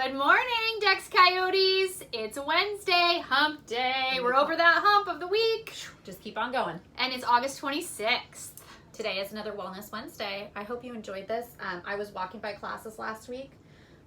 Good morning, Dex Coyotes. It's Wednesday, hump day. We're over that hump of the week. Just keep on going. And it's August 26th. Today is another Wellness Wednesday. I hope you enjoyed this. I was walking by classes last week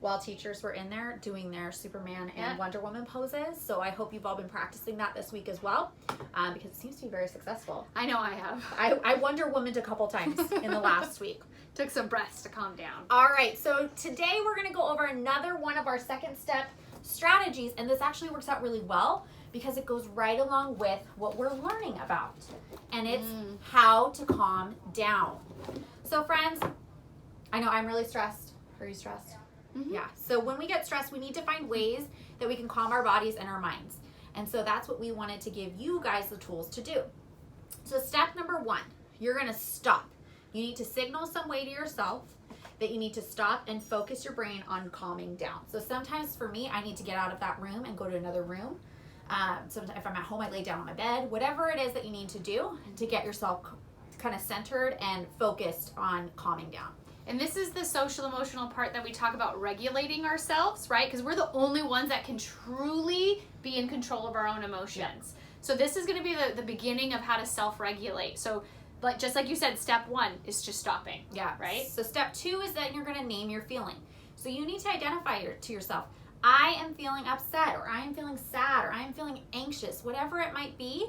while teachers were in there doing their Superman and Wonder Woman poses. So I hope you've all been practicing that this week as well, because it seems to be very successful. I know I have. I Wonder Womaned a couple times in the last week. Took some breaths to calm down. All right, so today we're going to go over another one of our second step strategies, and this actually works out really well because it goes right along with what we're learning about, and it's how to calm down. So friends, I know I'm really stressed. Are you stressed? Mm-hmm. Yeah. So when we get stressed, we need to find ways that we can calm our bodies and our minds. And so that's what we wanted to give you guys the tools to do. So step number 1, you're going to stop. You need to signal some way to yourself that you need to stop and focus your brain on calming down. So sometimes for me, I need to get out of that room and go to another room. Sometimes if I'm at home, I lay down on my bed. Whatever it is that you need to do to get yourself kind of centered and focused on calming down. And this is the social emotional part that we talk about regulating ourselves, right? Because we're the only ones that can truly be in control of our own emotions. Yeah. So this is going to be the beginning of how to self-regulate. So just like you said, step 1 is just stopping. Yeah. Right? So step 2 is that you're going to name your feeling. So you need to identify to yourself, I am feeling upset, or I am feeling sad, or I am feeling anxious, whatever it might be.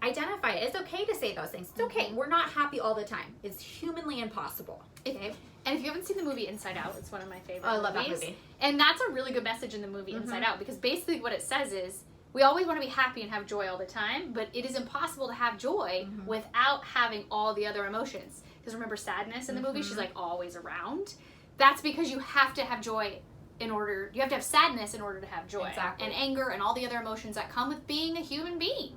Identify it. It's okay to say those things. It's okay. We're not happy all the time. It's humanly impossible. Okay. And if you haven't seen the movie Inside Out, it's one of my favorite I love movies. that movie. And that's a really good message in the movie Inside Out, because basically what it says is we always want to be happy and have joy all the time, but it is impossible to have joy without having all the other emotions. Because remember sadness in the movie? She's like always around. That's because you have to have joy you have to have sadness in order to have joy. Exactly. And anger and all the other emotions that come with being a human being.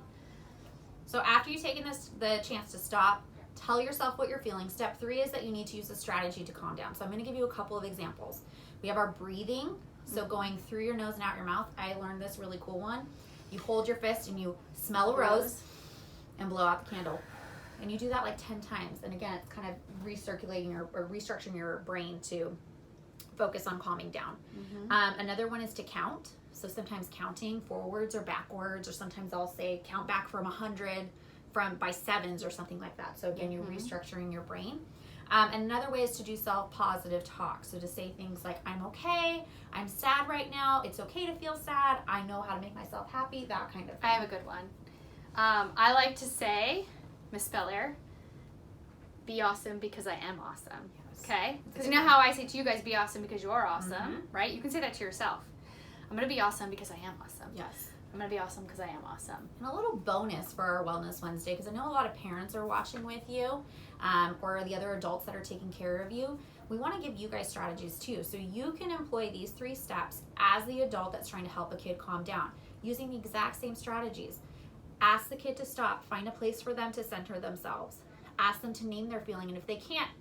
So after you've taken the chance to stop, tell yourself what you're feeling. Step 3 is that you need to use a strategy to calm down. So I'm going to give you a couple of examples. We have our breathing. So going through your nose and out your mouth. I learned this really cool one. You hold your fist and you smell a rose and blow out the candle. And you do that like 10 times. And again, it's kind of recirculating or restructuring your brain to focus on calming down. Another one is to count. So sometimes counting forwards or backwards, or sometimes I'll say count back from 100 by sevens or something like that. So again, you're restructuring your brain. And another way is to do self-positive talk. So to say things like, I'm okay, I'm sad right now, it's okay to feel sad, I know how to make myself happy, that kind of thing. I have a good one. I like to say, Miss Belair, be awesome because I am awesome. Yes. Okay? Because you know how I say to you guys, be awesome because you are awesome, right? You can say that to yourself. I'm going to be awesome because I am awesome. Yes. I'm going to be awesome because I am awesome. And a little bonus for our Wellness Wednesday, because I know a lot of parents are watching with you, or the other adults that are taking care of you. We want to give you guys strategies too. So you can employ these 3 steps as the adult that's trying to help a kid calm down, using the exact same strategies. Ask the kid to stop, find a place for them to center themselves. Ask them to name their feeling, and if they can't,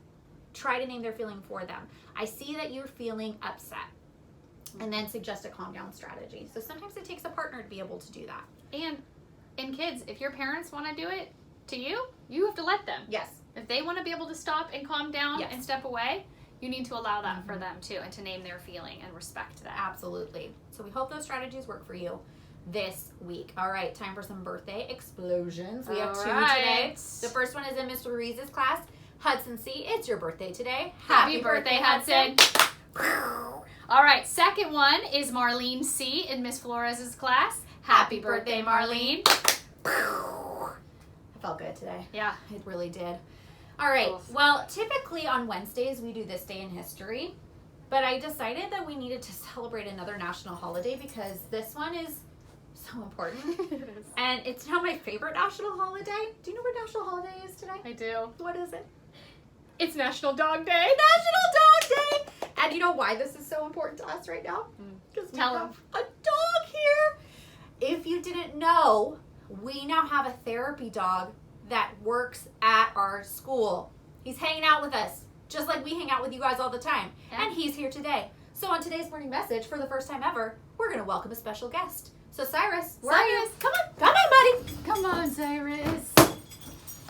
try to name their feeling for them. I see that you're feeling upset. And then suggest a calm down strategy. So sometimes it takes a partner to be able to do that. And kids, if your parents want to do it to you, you have to let them. Yes. If they want to be able to stop and calm down Yes. and step away, you need to allow that for them too, and to name their feeling and respect that. Absolutely. So we hope those strategies work for you this week. All right, time for some birthday explosions. We have 2 today. The first one is in Miss Ruiz's class. Hudson C., it's your birthday today. Happy birthday, Hudson. All right, second one is Marlene C. in Miss Flores's class. Happy birthday, Marlene. I felt good today. Yeah. It really did. All right. Oof. Well, typically on Wednesdays we do this day in history, but I decided that we needed to celebrate another national holiday because this one is so important. And it's now my favorite national holiday. Do you know what national holiday is today? I do. What is it? It's National Dog Day. National Dog Day! And you know why this is so important to us right now? Because we Tell have a dog here. If you didn't know, we now have a therapy dog that works at our school. He's hanging out with us, just like we hang out with you guys all the time. Yeah. And he's here today. So on today's morning message, for the first time ever, we're going to welcome a special guest. So Cyrus, where are you? Come on, buddy. Come on, Cyrus.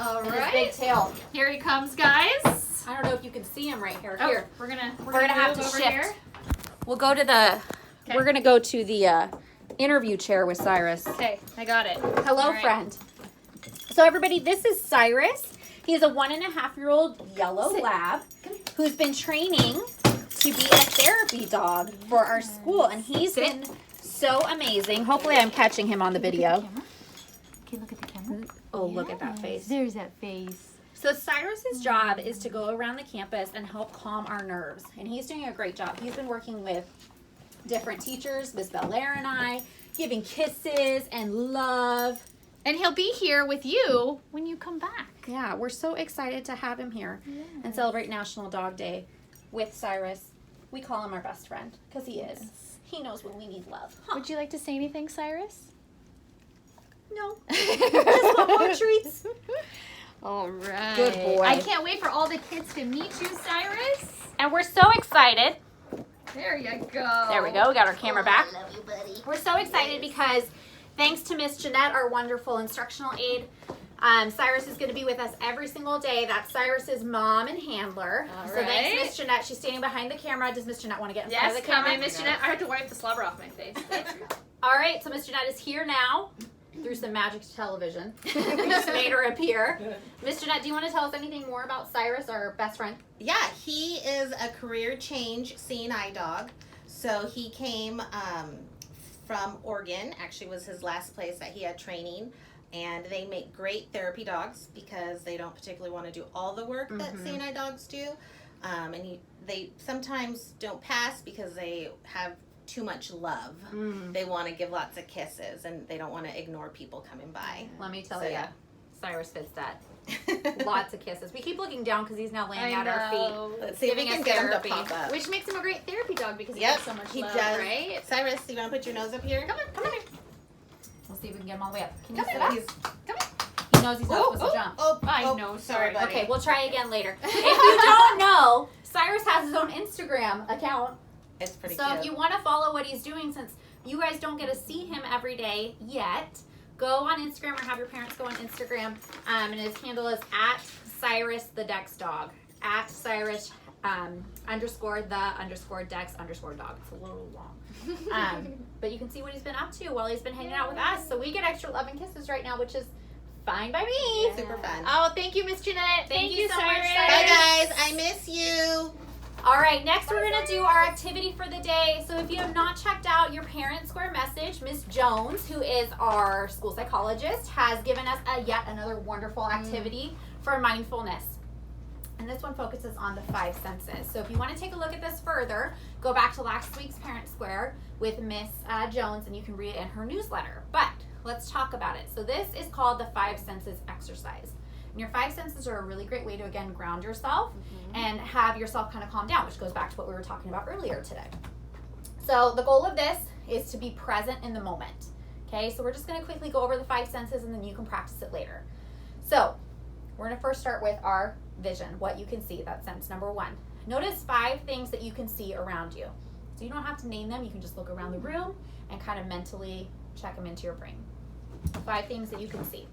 All And right. his big tail. Here he comes, guys. I don't know if you can see him right here. Oh, Here. we're gonna We're gonna have move to over shift. here. we'll go to the, Okay. we're going to go to the interview chair with Cyrus. Okay, I got it. Hello, All right. friend. So everybody, this is Cyrus. He is a 1.5-year-old yellow lab who's been training to be a therapy dog for our school, and he's been so amazing. Hopefully I'm catching him on the video. Okay, look at the camera. Oh, look at that face. There's that face. So Cyrus's job is to go around the campus and help calm our nerves, and he's doing a great job. He's been working with different teachers, Miss Belair and I, giving kisses and love. And he'll be here with you when you come back. Yeah, we're so excited to have him here and celebrate National Dog Day with Cyrus. We call him our best friend because he is. He knows when we need love. Huh. Would you like to say anything, Cyrus? No. Just want more treats. All right. Good boy. I can't wait for all the kids to meet you, Cyrus. And we're so excited. There you go. There we go. We got our camera back. I love you, buddy. We're so excited because thanks to Miss Jeanette, our wonderful instructional aide, Cyrus is going to be with us every single day. That's Cyrus's mom and handler. All So thanks, right. Miss Jeanette. She's standing behind the camera. Does Miss Jeanette want to get in front Yes, of the come camera? in, Miss Jeanette. I have to wipe the slobber off my face. All right, so Miss Jeanette is here now through some magic television. We just made her appear. Miss Jeanette, do you want to tell us anything more about Cyrus, our best friend? Yeah, he is a career change seeing eye dog. So he came from Oregon, actually was his last place that he had training. And they make great therapy dogs because they don't particularly want to do all the work that seeing eye dogs do. They sometimes don't pass because they have too much love. They want to give lots of kisses and they don't want to ignore people coming by. Let me tell So, you, yeah. Cyrus fits that. Lots of kisses. We keep looking down because he's now laying at our feet. Let's see if we Giving can us get him to therapy. pop up. Which makes him a great therapy dog because he Yep, has so much he love, does. right? Cyrus, you want to put your nose up here? Come on here. We'll see if we can get him all the way up. Can you Come sit here. up? He's- He knows he's not supposed to jump. I know, sorry, buddy. Okay, we'll try again later. If you don't know, Cyrus has his own Instagram account. It's pretty So cute. if you want to follow what he's doing, since you guys don't get to see him every day yet, go on Instagram or have your parents go on Instagram. And his handle is @CyrusTheDexDog. @Cyrus _the_Dex_dog. It's a little long. But you can see what he's been up to while he's been hanging out with us. So we get extra love and kisses right now, which is fine by me. Super fun. Oh, thank you, Miss Jeanette. Thank you so much, Cyrus. Bye, guys. I miss you. All right, next we're going to do our activity for the day. So if you have not checked out your Parent Square message, Miss Jones, who is our school psychologist, has given us yet another wonderful activity for mindfulness. And this one focuses on the 5 senses. So if you want to take a look at this further, go back to last week's Parent Square with Miss Jones and you can read it in her newsletter. But let's talk about it. So this is called the 5 senses exercise. And your 5 senses are a really great way to, again, ground yourself and have yourself kind of calm down, which goes back to what we were talking about earlier today. So the goal of this is to be present in the moment. Okay, so we're just going to quickly go over the 5 senses and then you can practice it later. So we're going to first start with our vision, what you can see. That's sense number 1. Notice 5 things that you can see around you. So you don't have to name them. You can just look around the room and kind of mentally check them into your brain. 5 things that you can see.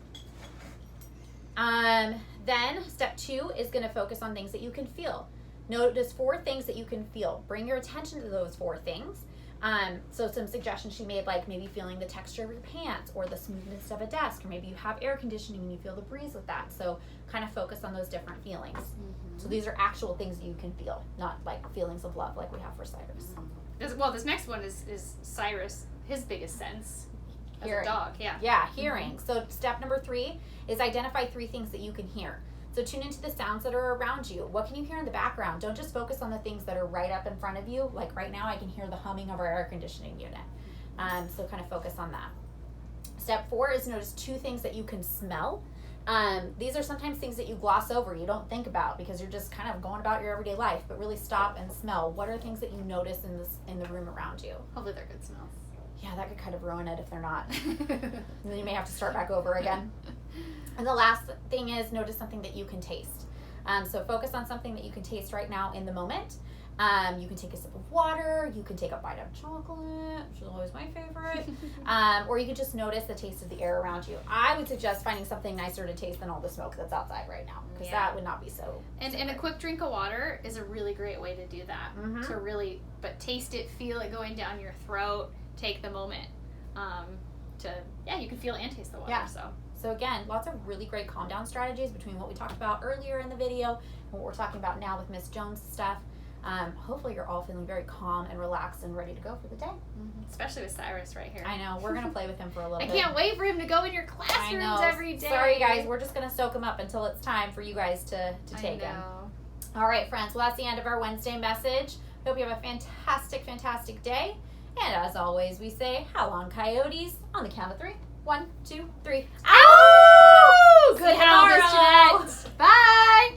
Then step 2 is going to focus on things that you can feel. Notice 4 things that you can feel. Bring your attention to those 4 things. So some suggestions she made, like maybe feeling the texture of your pants or the smoothness of a desk, or maybe you have air conditioning and you feel the breeze with that. So kind of focus on those different feelings. So these are actual things that you can feel, not like feelings of love like we have for Cyrus. This next one is Cyrus, his biggest sense as Hearing. a dog. Yeah. Yeah, hearing. So step number 3 is identify 3 things that you can hear. So tune into the sounds that are around you. What can you hear in the background? Don't just focus on the things that are right up in front of you. Like right now I can hear the humming of our air conditioning unit. So kind of focus on that. Step 4 is notice 2 things that you can smell. These are sometimes things that you gloss over, you don't think about because you're just kind of going about your everyday life, but really stop and smell. What are things that you notice in the room around you? Hopefully they're good smells. Yeah, that could kind of ruin it if they're not. And then you may have to start back over again. And the last thing is notice something that you can taste. So focus on something that you can taste right now in the moment. You can take a sip of water. You can take a bite of chocolate, which is always my favorite. Or you can just notice the taste of the air around you. I would suggest finding something nicer to taste than all the smoke that's outside right now, because that would not be so. And a quick drink of water is a really great way to do that. To really, but taste it, feel it going down your throat. Take the moment you can feel and taste the water. Yeah. So again, lots of really great calm down strategies between what we talked about earlier in the video and what we're talking about now with Miss Jones' stuff. Hopefully you're all feeling very calm and relaxed and ready to go for the day. Especially with Cyrus right here. I know. We're going to play with him for a little I bit. can't wait for him to go in your classrooms every day. Sorry, guys. We're just going to soak him up until it's time for you guys to take him. All right, friends. Well, that's the end of our Wednesday message. Hope you have a fantastic, fantastic day. And as always, we say, how long, coyotes? On the count of 3. 1, 2, 3. Ow! Good howl, Miss Jeanette. Bye!